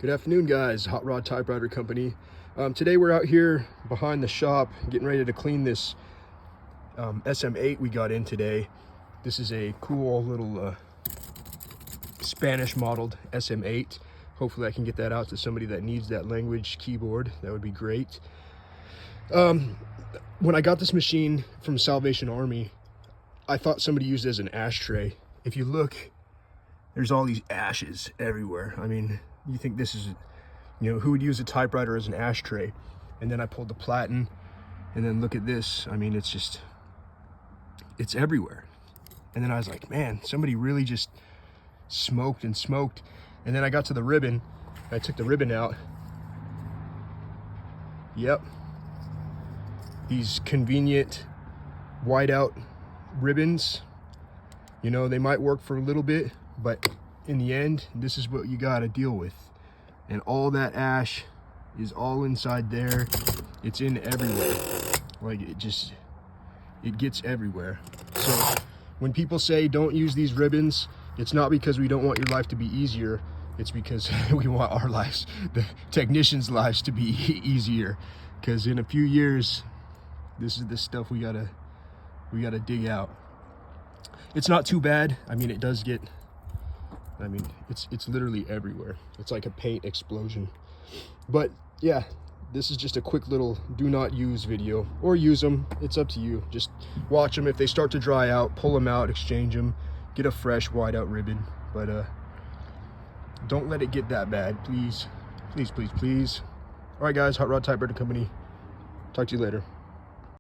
Good afternoon, guys. Hot Rod Typewriter Company. Today we're out here behind the shop getting ready to clean this SM8 we got in today. This is a cool little Spanish modeled SM8. Hopefully I can get that out to somebody that needs that language keyboard. That would be great. When I got this machine from Salvation Army, I thought somebody used it as an ashtray. If you look, there's all these ashes everywhere. I mean, you think this is, you know, who would use a typewriter as an ashtray? And then I pulled the platen, and then look at this. I mean, it's just, it's everywhere. And then I was like, man, somebody really just smoked and smoked. And then I got to the ribbon. I took the ribbon out. Yep. These convenient whiteout ribbons, you know, they might work for a little bit, but in the end, this is what you gotta deal with. And all that ash is all inside there. It's in everywhere. Like, it gets everywhere. So when people say don't use these ribbons, it's not because we don't want your life to be easier. It's because we want our lives, the technicians' lives, to be easier. Because in a few years, this is the stuff we gotta dig out. It's not too bad. I mean, it does get, I mean, it's literally everywhere. It's like a paint explosion. But yeah, this is just a quick little do not use video, or use them. It's up to you. Just watch them. If they start to dry out, pull them out, exchange them, get a fresh whiteout ribbon. But don't let it get that bad, please. Please, please, please. All right, guys, Hot Rod Typewriter Company. Talk to you later.